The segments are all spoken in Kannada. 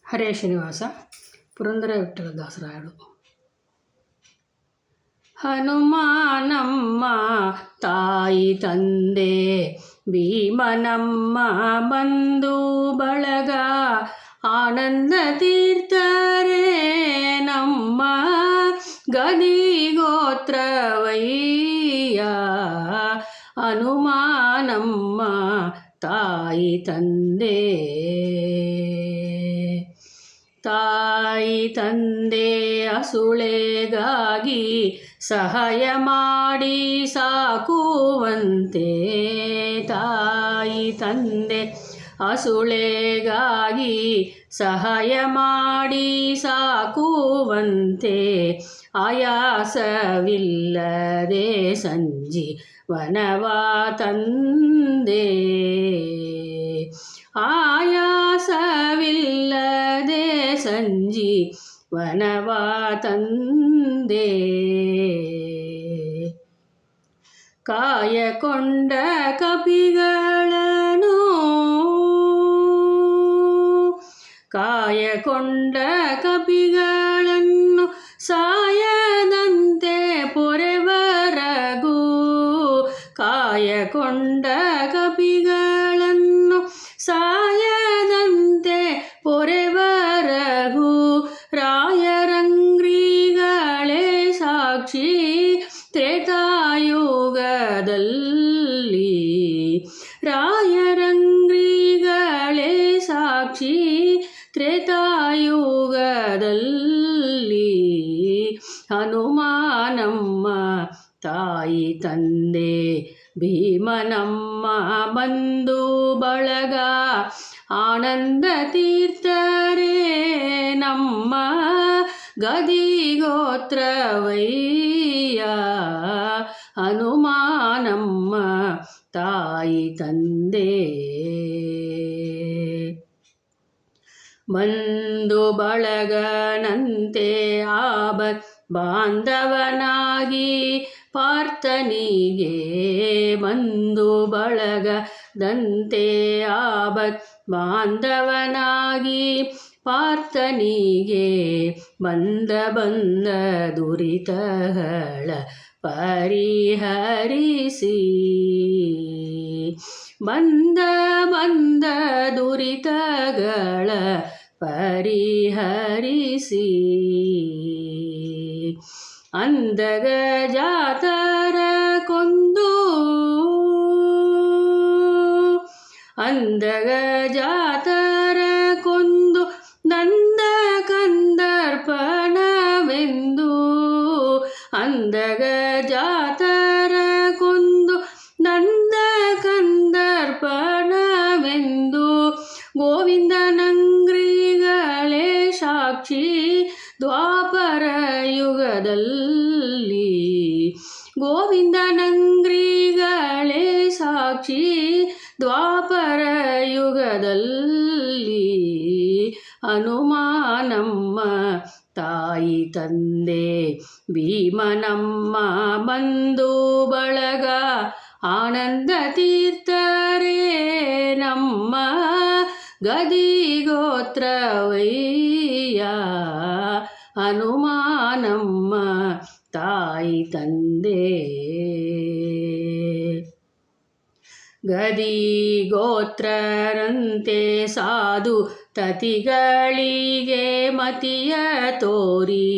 ಹರೇ ಶ್ರೀನಿವಾಸ ಪುರಂದರ ವಿಠ್ಠಲದಾಸರಾಯರು. ಹನುಮಾನಮ್ಮ ತಾಯಿ ತಂದೆ ಭೀಮನಮ್ಮ ಬಂಧು ಬಳಗ ಆನಂದ ತೀರ್ಥರೇ ನಮ್ಮ ಗದಿಗೋತ್ರವಯ್ಯ. ಹನುಮಾನಮ್ಮ ತಾಯಿ ತಂದೆ ಅಸುಳೆಗಾಗಿ ಸಹಾಯ ಮಾಡಿ ಸಾಕುವಂತೆ. ತಾಯಿ ತಂದೆ ಅಸುಳೆಗಾಗಿ ಸಹಾಯ ಮಾಡಿ ಸಾಕುವಂತೆ. ಆಯಾಸವಿಲ್ಲದೆ ಸಂಜೀವನವ ತಂದೆ. ಆಯಾಸವಿಲ್ಲದೆ ಸಂಜೀವನವ ತಂದೆ. ಕಾಯಕೊಂಡ ಕಪಿಗಳನ್ನು ಸಾಯದಂತೆ ಪೊರೆವರಗೂ. ಕಾಯಕೊಂಡ ಕಪಿಗಳನ್ನು ಸಾಯದಂತೆ ಪೊರೆವರಗೂ. ರಾಯರಂಗ್ರಿಗಳೇ ಸಾಕ್ಷಿ ತ್ರೇತಾಯುಗದಲ್ಲಿ. ರಾಯರಂಗ್ರಿಗಳೇ ಸಾಕ್ಷಿ ತ್ರೇತಾಯುಗದಲ್ಲಿ. ಹನುಮಾನಮ್ಮ ತಾಯಿ ತಂದೆ ಭೀಮನಮ್ಮ ಬಂಧು ಬಳಗ ಆನಂದ ತೀರ್ಥರೇ ನಮ್ಮ ಗದಿಗೋತ್ರವಯ್ಯ. ಹನುಮಾನಮ್ಮ ತಾಯಿ ತಂದೆ ಬಂಧು ಬಳಗನಂತೆ ಆಪತ್ ಬಾಂಧವನಾಗಿ ಪಾರ್ಥನಿಗೆ. ಬಂಧು ಬಳಗದಂತೆ ಆಪತ್ ಬಾಂಧವನಾಗಿ ಪಾರ್ಥನಿಗೆ. ಬಂದ ದುರಿತಗಳ ಪರಿಹರಿಸಿ. ಬಂದ ದುರಿತಗಳ ಪರಿಹರಿಸಿ. ಅಂಧಗಜಾತರ ಕೊಂದು ನಂದ ಕಂದರ್ಪಣವೆಂದು. ಅಂಧಗಜಾತರ ಕೊಂದು ನಂದ ಕಂದರ್ಪಣವೆಂದು. ಗೋವಿಂದನಂಗ್ರಿಗಳೇ ಸಾಕ್ಷಿ ದ್ವಾಪರ ಯುಗದಲ್ಲಿ. ಗೋವಿಂದನಂಗ್ರಿಗಳೇ ಸಾಕ್ಷಿ ದ್ವಾಪರ ಯುಗದಲ್ಲಿ. ಹನುಮಾನಮ್ಮ ತಾಯಿ ತಂದೆ ಭೀಮನಮ್ಮ ಬಂಧು ಬಳಗ ಆನಂದ ತೀರ್ಥರೇ ನಮ್ಮ ಗದಿಗೋತ್ರವಯ್ಯ. ಹನುಮಾನಮ್ಮ ತಾಯಿ ತಂದೆ ಗದಿಗೋತ್ರರಂತೆ ಸಾಧು ತತಿಗಳಿಗೆ ಮತಿಯ ತೋರಿ.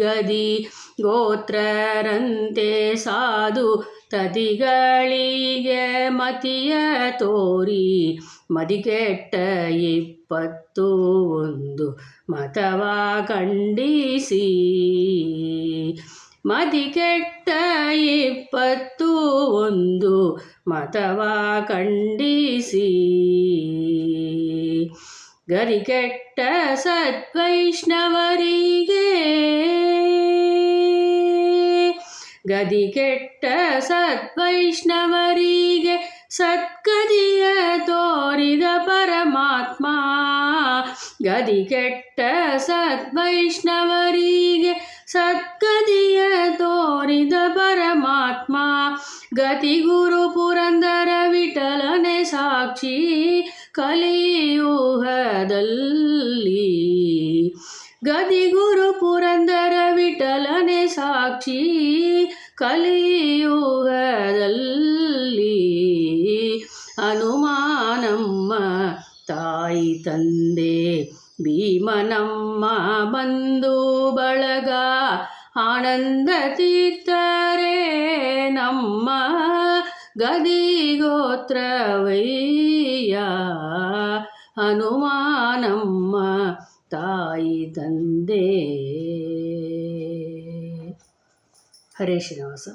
ಗದಿಗೋತ್ರರಂತೆ ಸಾಧು ತತಿಗಳಿಗೆ ಮತಿಯ ತೋರಿ. ಮದಿಕೆಟ್ಟ 21 ಮತವ ಖಂಡಿಸಿ. ಮದಿಕೆಟ್ಟ 21 ಮತವ ಖಂಡಿಸಿ. ಗದಿಗೆಟ್ಟ ಸದ್ವೈಷ್ಣವರಿಗೆ. ಗದಿಗೆಟ್ಟ ಸದ್ವೈಷ್ಣವರಿಗೆ ಸದ್ಗತಿಯ ತೋರಿದ ಪರಮಾತ್ಮ. ಗದಿಗೆಟ್ಟ ಸದ್ವೈಷ್ಣವರಿಗೆ ಸದ್ಗತಿಯ ತೋರಿದ ಪರಮಾತ್ಮ. ಗತಿಗುರು ಪುರಂದರ ವಿಠಲನೆ ಸಾಕ್ಷಿ ಕಲಿಯುಗದಲ್ಲಿ. ಗದಿಗುರು ಪುರಂದರ ವಿಠಲನೆ ಸಾಕ್ಷಿ ಕಲಿಯುಗದಲ್ಲಿ. ಹನುಮಾನಮ್ಮ ತಾಯಿ ತಂದೆ ಭೀಮನಮ್ಮ ಬಂಧು ಬಳಗ ಆನಂದ ತೀರ್ಥರೇ ನಮ್ಮ ಗದಿಗೋತ್ರವಯ್ಯ. ಹನುಮಾನಮ್ಮ ತಾಯಿ ತಂದೆ. ಹರೇ ಶ್ರೀನಿವಾಸ.